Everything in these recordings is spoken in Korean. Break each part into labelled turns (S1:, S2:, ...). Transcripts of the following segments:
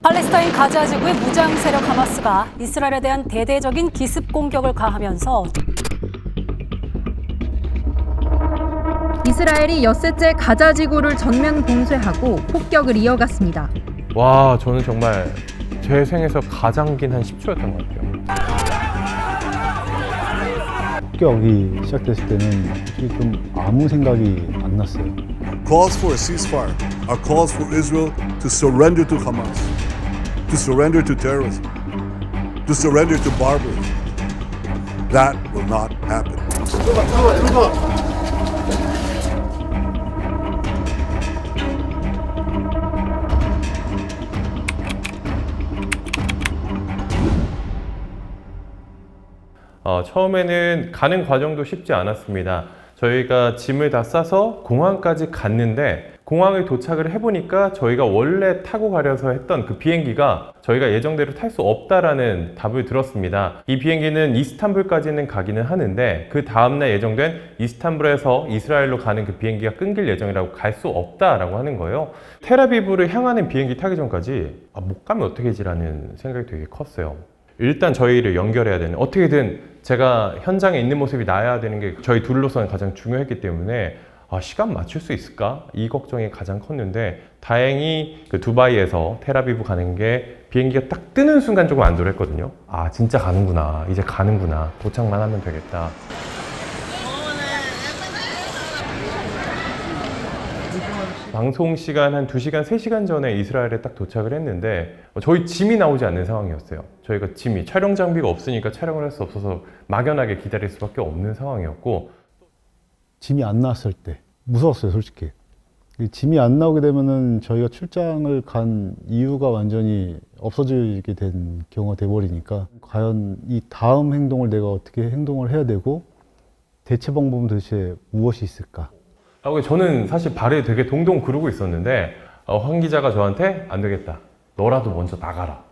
S1: 팔레스타인 가자 지구의 무장 세력 하마스가 이스라엘에 대한 대대적인 기습 공격을 가하면서
S2: 이스라엘이 엿새째 가자 지구를 전면 봉쇄하고 폭격을 이어갔습니다.
S3: 와, 저는 정말 제 생에서 가장 긴 한 10초였던 것 같아요.
S4: 폭격이 시작됐을 때는 솔직히 좀 아무 생각이 안 났어요.
S5: Calls for a ceasefire are calls for Israel to surrender to Hamas, to surrender to terrorism, to surrender to barbarism. That will not happen.
S3: 처음에는 가는 과정도 쉽지 않았습니다. 저희가 짐을 다 싸서 공항까지 갔는데 공항에 도착을 해보니까 저희가 원래 타고 가려서 했던 그 비행기가 저희가 예정대로 탈 수 없다라는 답을 들었습니다. 이 비행기는 이스탄불까지는 가기는 하는데 그 다음날 예정된 이스탄불에서 이스라엘로 가는 그 비행기가 끊길 예정이라고 갈 수 없다라고 하는 거예요. 텔아비브를 향하는 비행기 타기 전까지 못 가면 어떡하지라는 생각이 되게 컸어요. 일단 저희를 연결해야 되는, 어떻게든 제가 현장에 있는 모습이 나야 되는 게 저희 둘로서는 가장 중요했기 때문에 시간 맞출 수 있을까? 이 걱정이 가장 컸는데 다행히 그 두바이에서 텔아비브 가는 게 비행기가 딱 뜨는 순간 조금 안도했거든요. 진짜 가는구나. 이제 가는구나. 도착만 하면 되겠다. 방송 시간 한 2시간, 3시간 전에 이스라엘에 딱 도착을 했는데 저희 짐이 나오지 않는 상황이었어요. 저희가 짐이 촬영 장비가 없으니까 촬영을 할 수 없어서 막연하게 기다릴 수밖에 없는 상황이었고,
S4: 짐이 안 나왔을 때 무서웠어요, 솔직히. 이 짐이 안 나오게 되면은 저희가 출장을 간 이유가 완전히 없어지게 된 경우가 돼버리니까 과연 이 다음 행동을 내가 어떻게 행동을 해야 되고 대체 방법은 도대체 무엇이 있을까?
S3: 저는 사실 발을 되게 동동 구르고 있었는데 황 기자가 저한테 안 되겠다. 너라도 먼저 나가라.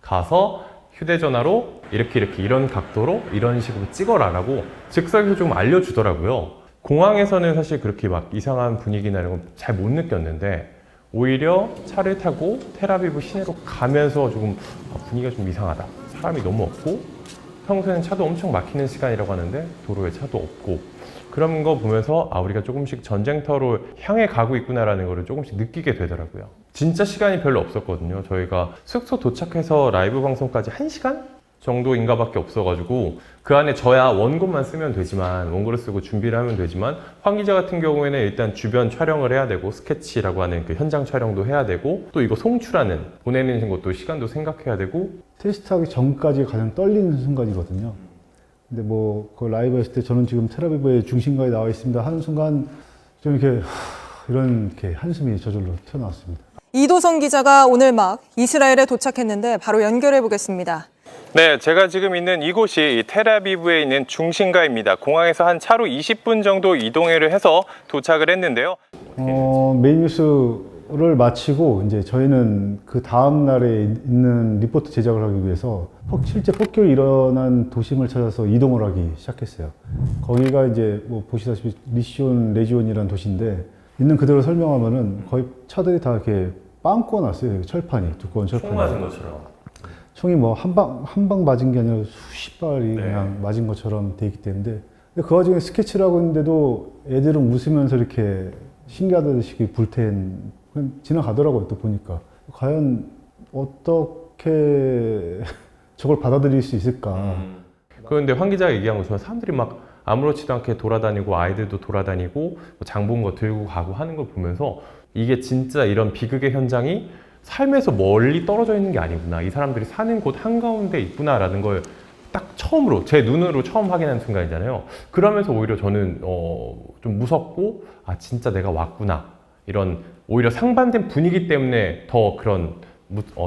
S3: 가서 휴대전화로 이렇게 이런 각도로 이런 식으로 찍어라 라고 즉석에서 좀 알려주더라고요. 공항에서는 사실 그렇게 막 이상한 분위기나 이런 건 잘 못 느꼈는데 오히려 차를 타고 텔아비브 시내로 가면서 조금 분위기가 좀 이상하다. 사람이 너무 없고 평소에는 차도 엄청 막히는 시간이라고 하는데 도로에 차도 없고 그런 거 보면서 우리가 조금씩 전쟁터로 향해 가고 있구나라는 거를 조금씩 느끼게 되더라고요. 진짜 시간이 별로 없었거든요. 저희가 숙소 도착해서 라이브 방송까지 1시간 정도인가 밖에 없어가지고 그 안에 저야 원고만 쓰면 되지만, 원고를 쓰고 준비를 하면 되지만 황 기자 같은 경우에는 일단 주변 촬영을 해야 되고 스케치라고 하는 그 현장 촬영도 해야 되고 또 이거 송출하는, 보내는 것도 시간도 생각해야 되고
S4: 테스트하기 전까지 가장 떨리는 순간이거든요. 근데 그 라이브 했을 때 저는 지금 텔아비브의 중심가에 나와 있습니다 하는 순간 좀 이렇게 한숨이 저절로 튀어나왔습니다.
S6: 이도성 기자가 오늘 막 이스라엘에 도착했는데 바로 연결해 보겠습니다.
S3: 네, 제가 지금 있는 이곳이 텔아비브에 있는 중심가입니다. 공항에서 한 차로 20분 정도 이동을 해서 도착을 했는데요.
S4: 메인 뉴스를 마치고 이제 저희는 그 다음 날에 있는 리포트 제작을 하기 위해서 실제 폭격이 일어난 도심을 찾아서 이동을 하기 시작했어요. 거기가 이제 보시다시피 리시온 레지온이라는 도시인데 있는 그대로 설명하면은 거의 차들이 다 이렇게 빵꾸가 났어요. 철판이, 두꺼운 철판이.
S3: 총 맞은 것처럼.
S4: 총이 한 방 맞은 게 아니라 수십 발이 그냥 맞은 것처럼 돼 있기 때문에. 근데 그 와중에 스케치를 하고 있는데도 애들은 웃으면서 이렇게 신기하다듯이 불태운, 그냥 지나가더라고요, 또 보니까. 과연 어떻게 저걸 받아들일 수 있을까.
S3: 그런데 황 기자가 얘기한 것처럼 사람들이 막 아무렇지도 않게 돌아다니고 아이들도 돌아다니고 장 본 거 들고 가고 하는 걸 보면서 이게 진짜 이런 비극의 현장이 삶에서 멀리 떨어져 있는 게 아니구나. 이 사람들이 사는 곳 한가운데 있구나라는 걸 딱 처음으로, 제 눈으로 처음 확인한 순간이잖아요. 그러면서 오히려 저는 좀 무섭고 진짜 내가 왔구나. 이런 오히려 상반된 분위기 때문에 더 그런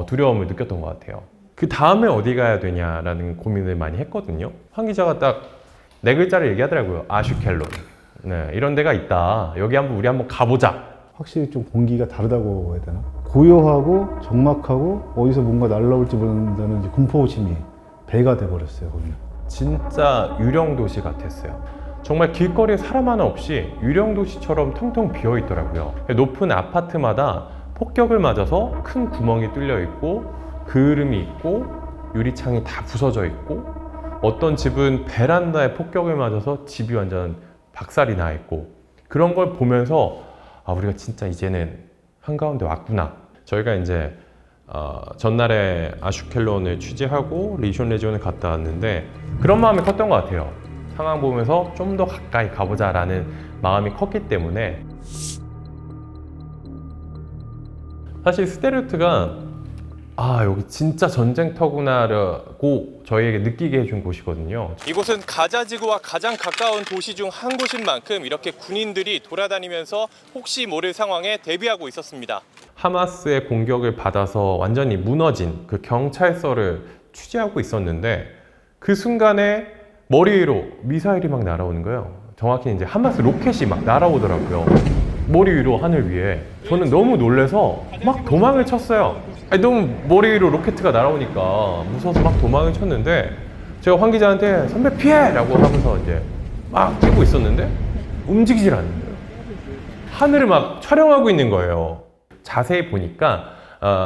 S3: 두려움을 느꼈던 것 같아요. 그 다음에 어디 가야 되냐라는 고민을 많이 했거든요. 황 기자가 딱 4글자를 얘기하더라고요. 아슈켈론. 네, 이런 데가 있다. 여기 우리 한번 가보자.
S4: 확실히 좀 공기가 다르다고 해야 되나? 고요하고 적막하고 어디서 뭔가 날라올지 모른다는 공포심이 배가 돼버렸어요, 거기는.
S3: 진짜 유령 도시 같았어요. 정말 길거리에 사람 하나 없이 유령 도시처럼 텅텅 비어 있더라고요. 높은 아파트마다 폭격을 맞아서 큰 구멍이 뚫려 있고 그을음이 있고 유리창이 다 부서져 있고 어떤 집은 베란다에 폭격을 맞아서 집이 완전 박살이 나 있고 그런 걸 보면서 아, 우리가 진짜 이제는 한가운데 왔구나. 저희가 이제 전날에 아슈켈론을 취재하고 리숀 레지온을 갔다 왔는데 그런 마음이 컸던 것 같아요. 상황 보면서 좀 더 가까이 가보자라는 마음이 컸기 때문에 사실 스데르트가 아, 여기 진짜 전쟁터구나라고 저희에게 느끼게 해준 곳이거든요. 이곳은 가자 지구와 가장 가까운 도시 중 한 곳인 만큼 이렇게 군인들이 돌아다니면서 혹시 모를 상황에 대비하고 있었습니다. 하마스의 공격을 받아서 완전히 무너진 그 경찰서를 취재하고 있었는데 그 순간에 머리 위로 미사일이 막 날아오는 거예요. 정확히 이제 하마스 로켓이 막 날아오더라고요. 머리 위로 하늘 위에. 저는 너무 놀라서 막 도망을 쳤어요. 아니, 너무 머리 위로 로켓가 날아오니까 무서워서 막 도망을 쳤는데 제가 황 기자한테 선배 피해! 라고 하면서 이제 막 뛰고 있었는데 움직이질 않는 거예요. 하늘을 막 촬영하고 있는 거예요. 자세히 보니까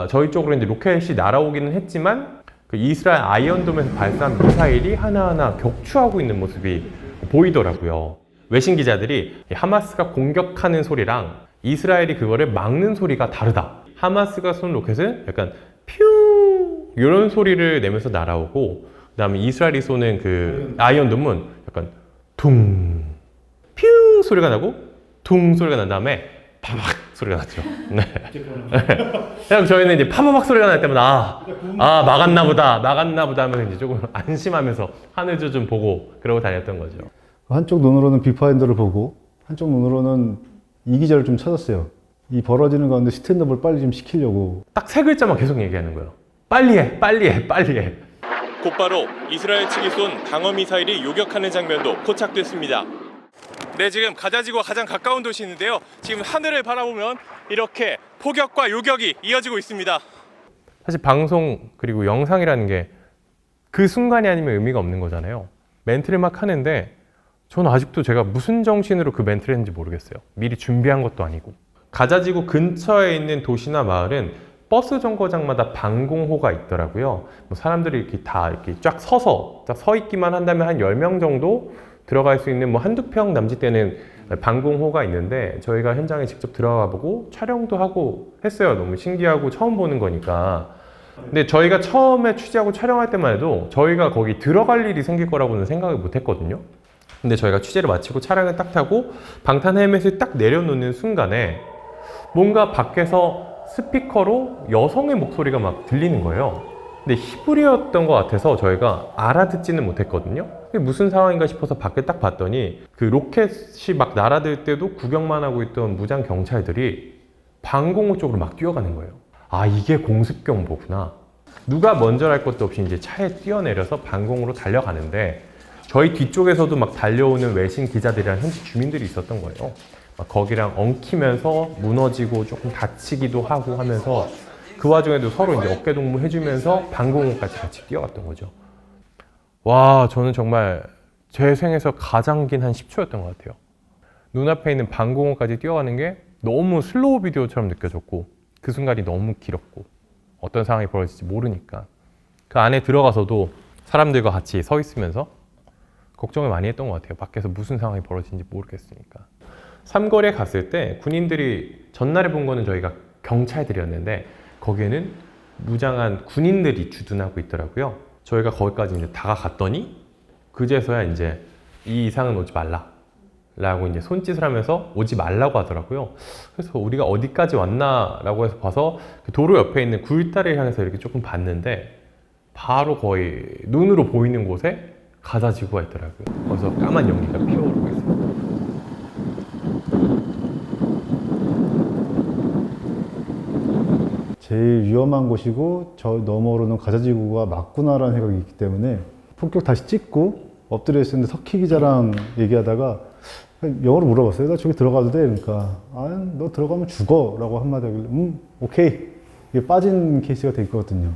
S3: 저희 쪽으로 이제 로켓이 날아오기는 했지만 그 이스라엘 아이언돔에서 발사한 미사일이 하나하나 격추하고 있는 모습이 보이더라고요. 외신 기자들이 하마스가 공격하는 소리랑 이스라엘이 그거를 막는 소리가 다르다. 하마스가 쏜 로켓은 약간 퓨 이런 소리를 내면서 날아오고 그다음에 이스라엘이 쏘는 그 아이언돔은 약간 퉁 퓨 소리가 나고 퉁 소리가 난 다음에 파박 소리가 났죠. 네. 그럼 저희는 이제 파바박 소리가 날 때마다 막았나 보다 하면서 이제 조금 안심하면서 하늘도 좀 보고 그러고 다녔던 거죠.
S4: 한쪽 눈으로는 비파인더를 보고 한쪽 눈으로는 이 기자를 좀 찾았어요. 이 벌어지는 가운데 스탠드업을 빨리 좀 시키려고.
S3: 딱 세 글자만 계속 얘기하는 거예요. 빨리 해. 곧바로 이스라엘 측이 쏜 방어미사일이 요격하는 장면도 포착됐습니다. 네, 지금 가자지구와 가장 가까운 도시인데요. 지금 하늘을 바라보면 이렇게 포격과 요격이 이어지고 있습니다. 사실 방송 그리고 영상이라는 게 그 순간이 아니면 의미가 없는 거잖아요. 멘트를 막 하는데 저는 아직도 제가 무슨 정신으로 그 멘트를 했는지 모르겠어요. 미리 준비한 것도 아니고. 가자지구 근처에 있는 도시나 마을은 버스 정거장마다 방공호가 있더라고요. 뭐 사람들이 이렇게 다 이렇게 쫙 서 있기만 한다면 한 10명 정도 들어갈 수 있는 뭐 한두 평 남짓되는 방공호가 있는데 저희가 현장에 직접 들어가 보고 촬영도 하고 했어요. 너무 신기하고 처음 보는 거니까. 근데 저희가 처음에 취재하고 촬영할 때만 해도 저희가 거기 들어갈 일이 생길 거라고는 생각을 못 했거든요. 근데 저희가 취재를 마치고 차량을 딱 타고 방탄 헬멧을 딱 내려놓는 순간에 뭔가 밖에서 스피커로 여성의 목소리가 막 들리는 거예요. 근데 히브리어였던 것 같아서 저희가 알아듣지는 못했거든요. 그게 무슨 상황인가 싶어서 밖에 딱 봤더니 그 로켓이 막 날아들 때도 구경만 하고 있던 무장 경찰들이 방공호 쪽으로 막 뛰어가는 거예요. 아, 이게 공습경보구나. 누가 먼저 할 것도 없이 이제 차에 뛰어내려서 방공호로 달려가는데 저희 뒤쪽에서도 막 달려오는 외신 기자들이랑 현지 주민들이 있었던 거예요. 막 거기랑 엉키면서 무너지고 조금 다치기도 하고 하면서 그 와중에도 서로 이제 어깨동무 해주면서 방공호까지 같이 뛰어갔던 거죠. 와, 저는 정말 제 생에서 가장 긴 한 10초였던 것 같아요. 눈앞에 있는 방공호까지 뛰어가는 게 너무 슬로우 비디오처럼 느껴졌고 그 순간이 너무 길었고 어떤 상황이 벌어질지 모르니까 그 안에 들어가서도 사람들과 같이 서 있으면서 걱정을 많이 했던 것 같아요. 밖에서 무슨 상황이 벌어질지 모르겠으니까. 삼거리에 갔을 때 군인들이 전날에 본 거는 저희가 경찰들이었는데 거기에는 무장한 군인들이 주둔하고 있더라고요. 저희가 거기까지 이제 다가갔더니 그제서야 이제 이 이상은 오지 말라 라고 이제 손짓을 하면서 오지 말라고 하더라고요. 그래서 우리가 어디까지 왔나 라고 해서 봐서 그 도로 옆에 있는 굴다리를 향해서 이렇게 조금 봤는데 바로 거의 눈으로 보이는 곳에 가자지구가 있더라고요. 거기서 까만 연기가 피어오르고 있습니다.
S4: 제일 위험한 곳이고 저 너머로는 가자지구가 맞구나라는 생각이 있기 때문에 폭격 다시 찍고 엎드려 있었는데 석희 기자랑 얘기하다가 영어로 물어봤어요. 나 저기 들어가도 돼? 그러니까 너 들어가면 죽어 라고 한마디 하길래 오케이. 이게 빠진 케이스가 돼 있거든요.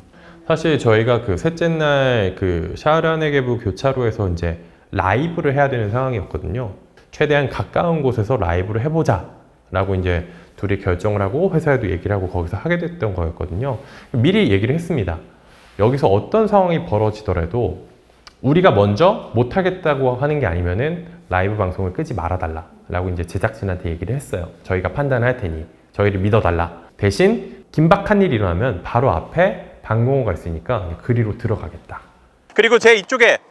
S3: 사실 저희가 그 셋째 날 그 샤르네게브 교차로에서 이제 라이브를 해야 되는 상황이었거든요. 최대한 가까운 곳에서 라이브를 해보자 라고 이제 둘이 결정을 하고 회사에도 얘기를 하고 거기서 하게 됐던 거였거든요. 미리 얘기를 했습니다. 여기서 어떤 상황이 벌어지더라도 우리가 먼저 못하겠다고 하는 게 아니면은 라이브 방송을 끄지 말아달라 라고 이제 제작진한테 얘기를 했어요. 저희가 판단할 테니 저희를 믿어달라. 대신 긴박한 일이 일어나면 바로 앞에 방공호가 있으니까 그리로 들어가겠다.
S7: 그리고 제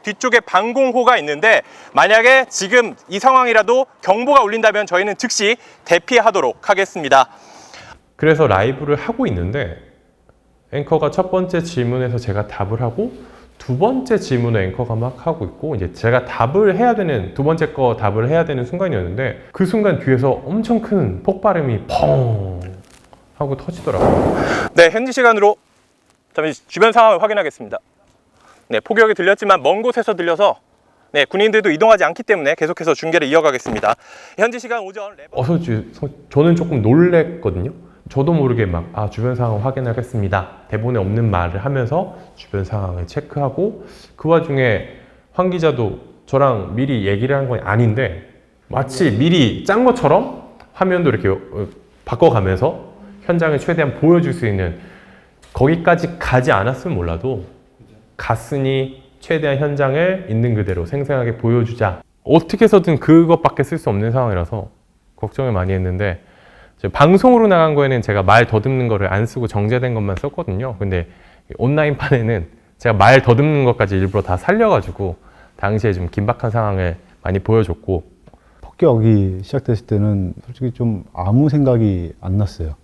S7: 뒤쪽에 방공호가 있는데 만약에 지금 이 상황이라도 경보가 울린다면 저희는 즉시 대피하도록 하겠습니다.
S3: 그래서 라이브를 하고 있는데 앵커가 첫 번째 질문에서 제가 답을 하고 두 번째 질문을 앵커가 막 하고 있고 이제 제가 답을 해야 되는 두 번째 거 답을 해야 되는 순간이었는데 그 순간 뒤에서 엄청 큰 폭발음이 펑 하고 터지더라고요.
S7: 네, 현지 시간으로 잠시 주변 상황을 확인하겠습니다. 네, 폭격이 들렸지만 먼 곳에서 들려서 네, 군인들도 이동하지 않기 때문에 계속해서 중계를 이어가겠습니다. 현지 시간 오전
S3: 저는 조금 놀랬거든요. 저도 모르게 막 주변 상황 확인하겠습니다. 대본에 없는 말을 하면서 주변 상황을 체크하고 그 와중에 황 기자도 저랑 미리 얘기를 한 건 아닌데 마치 미리 짠 것처럼 화면도 이렇게 바꿔가면서 현장을 최대한 보여줄 수 있는 거기까지 가지 않았으면 몰라도 갔으니 최대한 현장을 있는 그대로 생생하게 보여주자. 어떻게 해서든 그것밖에 쓸 수 없는 상황이라서 걱정을 많이 했는데 방송으로 나간 거에는 제가 말 더듬는 거를 안 쓰고 정제된 것만 썼거든요. 근데 온라인판에는 제가 말 더듬는 것까지 일부러 다 살려가지고 당시에 좀 긴박한 상황을 많이 보여줬고
S4: 폭격이 시작됐을 때는 솔직히 좀 아무 생각이 안 났어요.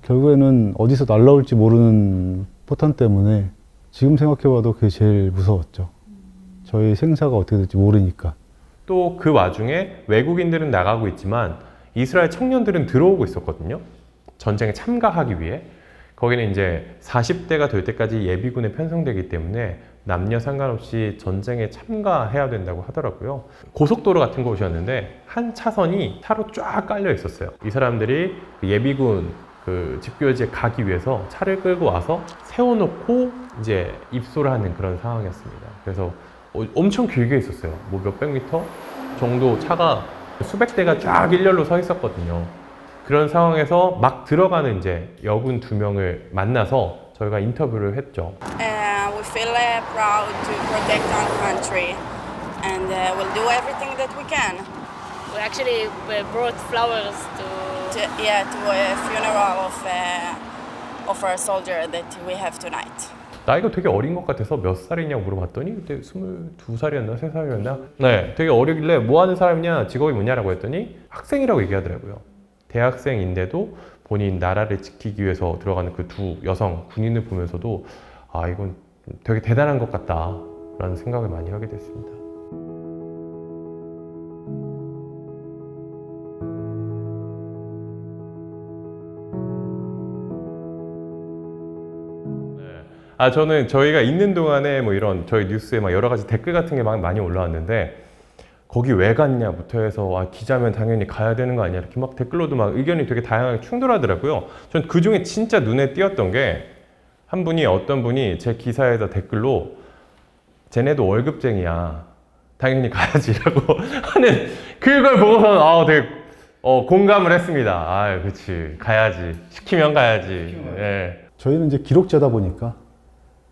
S4: 결국에는 어디서 날라올지 모르는 포탄 때문에 지금 생각해봐도 그게 제일 무서웠죠. 저희 생사가 어떻게 될지 모르니까.
S3: 또 그 와중에 외국인들은 나가고 있지만 이스라엘 청년들은 들어오고 있었거든요. 전쟁에 참가하기 위해. 거기는 이제 40대가 될 때까지 예비군에 편성되기 때문에 남녀 상관없이 전쟁에 참가해야 된다고 하더라고요. 고속도로 같은 곳이었는데 한 차선이 차로 쫙 깔려 있었어요. 이 사람들이 예비군 집교지에 가기 위해서 차를 끌고 와서 세워놓고 이제 입소를 하는 그런 상황이었습니다. 그래서 엄청 길게 있었어요. 뭐 몇백 미터 정도 차가 수백 대가 쫙 일렬로 서 있었거든요. 그런 상황에서 막 들어가는 이제 여군 2명을 만나서 저희가 인터뷰를 했죠.
S8: We feel proud to protect our country and we'll do everything that we can.
S9: We actually brought flowers to
S8: a funeral of our soldier that we have tonight.
S3: 나이가 되게 어린 것 같아서 몇 살이냐고 물어봤더니 그때 22살이었나 3살이었나? 네, 되게 어리길래 뭐 하는 사람이냐, 직업이 뭐냐라고 했더니 학생이라고 얘기하더라고요. 대학생인데도 본인 나라를 지키기 위해서 들어가는 그 두 여성 군인을 보면서도 이건 되게 대단한 것 같다라는 생각을 많이 하게 됐습니다. 저는 저희가 있는 동안에 뭐 이런 저희 뉴스에 막 여러 가지 댓글 같은 게 많이 올라왔는데 거기 왜 갔냐부터 해서 기자면 당연히 가야 되는 거 아니야 이렇게 막 댓글로도 막 의견이 되게 다양하게 충돌하더라고요. 전 그 중에 진짜 눈에 띄었던 게 어떤 분이 제 기사에다 댓글로 쟤네도 월급쟁이야 당연히 가야지라고 하는 그걸 보고서 되게 공감을 했습니다. 그치 가야지 시키면 가야지. 예.
S4: 저희는 이제 기록자다 보니까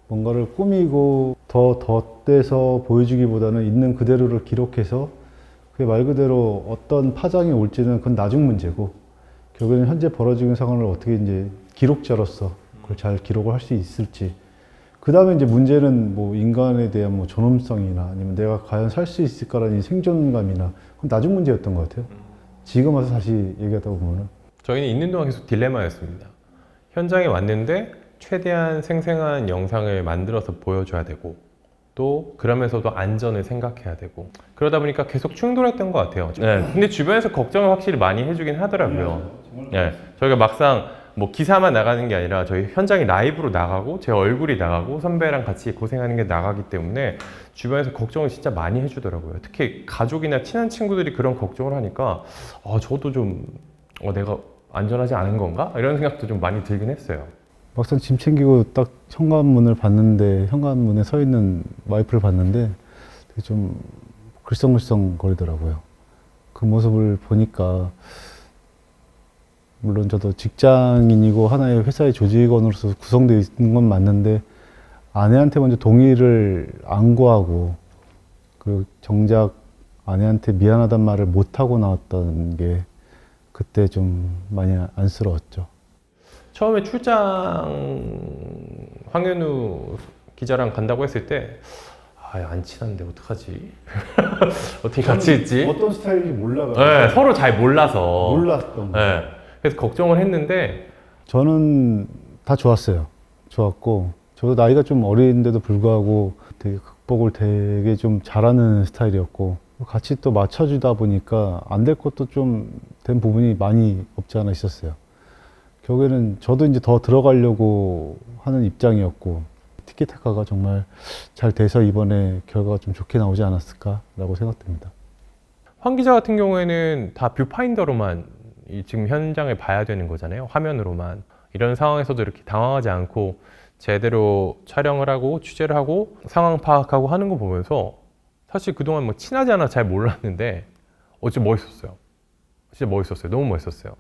S4: 뭔가를 꾸미고 더 덧대서 보여주기보다는 있는 그대로를 기록해서 그게 말 그대로 어떤 파장이 올지는 그건 나중 문제고 결국에는 현재 벌어지는 상황을 어떻게 이제 기록자로서 그걸 잘 기록을 할 수 있을지 그 다음에 이제 문제는 뭐 인간에 대한 뭐 존엄성이나 아니면 내가 과연 살 수 있을까라는 이 생존감이나 그건 나중 문제였던 것 같아요. 지금 와서 다시 얘기하다 보면은
S3: 저희는 있는 동안 계속 딜레마였습니다. 현장에 왔는데 최대한 생생한 영상을 만들어서 보여줘야 되고 또 그러면서도 안전을 생각해야 되고 그러다 보니까 계속 충돌했던 것 같아요. 네, 근데 주변에서 걱정을 확실히 많이 해주긴 하더라고요. 네, 저희가 막상 뭐 기사만 나가는 게 아니라 저희 현장에 라이브로 나가고 제 얼굴이 나가고 선배랑 같이 고생하는 게 나가기 때문에 주변에서 걱정을 진짜 많이 해주더라고요. 특히 가족이나 친한 친구들이 그런 걱정을 하니까 저도 좀 내가 안전하지 않은 건가? 이런 생각도 좀 많이 들긴 했어요.
S4: 막상 짐 챙기고 딱 현관문을 봤는데 현관문에 서 있는 와이프를 봤는데 되게 좀 글썽글썽 거리더라고요. 그 모습을 보니까 물론 저도 직장인이고 하나의 회사의 조직원으로서 구성되어 있는 건 맞는데 아내한테 먼저 동의를 안 구하고 그 정작 아내한테 미안하단 말을 못하고 나왔던 게 그때 좀 많이 안쓰러웠죠.
S3: 처음에 출장 황현우 기자랑 간다고 했을 때 안 친한데 어떡하지? 어떻게 같이 있지?
S4: 어떤 스타일인지 몰라가지고
S3: 네, 서로 잘 몰라서
S4: 몰랐던 거예요.
S3: 네, 그래서 걱정을 했는데
S4: 저는 다 좋았어요. 좋았고 저도 나이가 좀 어린데도 불구하고 되게 극복을 되게 좀 잘하는 스타일이었고 같이 또 맞춰주다 보니까 안 될 것도 좀 된 부분이 많이 없지 않아 있었어요. 결국에는 저도 이제 더 들어가려고 하는 입장이었고 티키타카가 정말 잘 돼서 이번에 결과가 좀 좋게 나오지 않았을까라고 생각됩니다.
S3: 황 기자 같은 경우에는 다 뷰파인더로만 지금 현장을 봐야 되는 거잖아요. 화면으로만. 이런 상황에서도 이렇게 당황하지 않고 제대로 촬영을 하고 취재를 하고 상황 파악하고 하는 거 보면서 사실 그동안 뭐 친하지 않아 잘 몰랐는데 어째 멋있었어요. 진짜 멋있었어요. 너무 멋있었어요.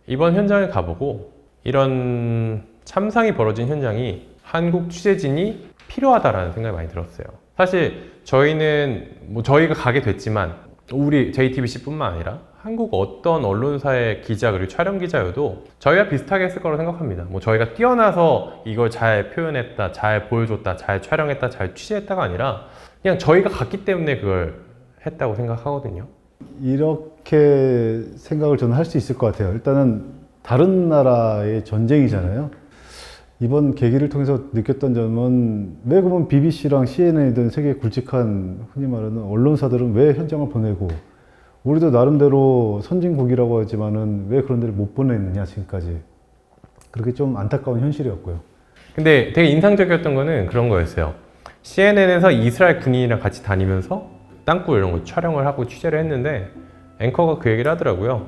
S3: 이번 현장에 가보고 이런 참상이 벌어진 현장이 한국 취재진이 필요하다라는 생각이 많이 들었어요. 사실 저희는 뭐 저희가 가게 됐지만 우리 JTBC뿐만 아니라 한국 어떤 언론사의 기자 그리고 촬영 기자여도 저희와 비슷하게 했을 거라고 생각합니다. 뭐 저희가 뛰어나서 이걸 잘 표현했다, 잘 보여줬다, 잘 촬영했다, 잘 취재했다가 아니라 그냥 저희가 갔기 때문에 그걸 했다고 생각하거든요.
S4: 이렇게 생각을 저는 할 수 있을 것 같아요. 일단은 다른 나라의 전쟁이잖아요. 이번 계기를 통해서 느꼈던 점은 왜 그러면 BBC랑 CNN이든 세계 굵직한 흔히 말하는 언론사들은 왜 현장을 보내고 우리도 나름대로 선진국이라고 하지만은 왜 그런 데를 못 보냈느냐 지금까지. 그렇게 좀 안타까운 현실이었고요.
S3: 근데 되게 인상적이었던 거는 그런 거였어요. CNN에서 이스라엘 군인이랑 같이 다니면서 땅굴 이런 거 촬영을 하고 취재를 했는데 앵커가 그 얘기를 하더라고요.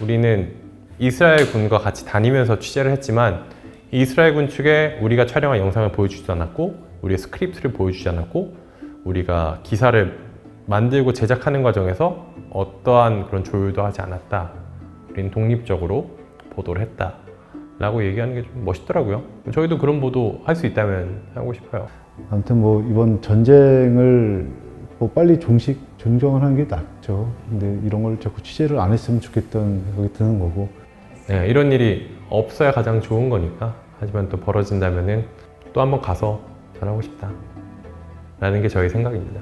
S3: 우리는 이스라엘 군과 같이 다니면서 취재를 했지만 이스라엘 군 측에 우리가 촬영한 영상을 보여주지 않았고 우리의 스크립트를 보여주지 않았고 우리가 기사를 만들고 제작하는 과정에서 어떠한 그런 조율도 하지 않았다. 우리는 독립적으로 보도를 했다. 라고 얘기하는 게 좀 멋있더라고요. 저희도 그런 보도 할 수 있다면 하고 싶어요.
S4: 아무튼 뭐 이번 전쟁을 뭐 빨리 종정을 하는 게 낫죠. 근데 이런 걸 자꾸 취재를 안 했으면 좋겠다는 생각이 드는 거고.
S3: 네, 이런 일이 없어야 가장 좋은 거니까. 하지만 또 벌어진다면은 또 한번 가서 전하고 싶다. 라는 게 저희 생각입니다.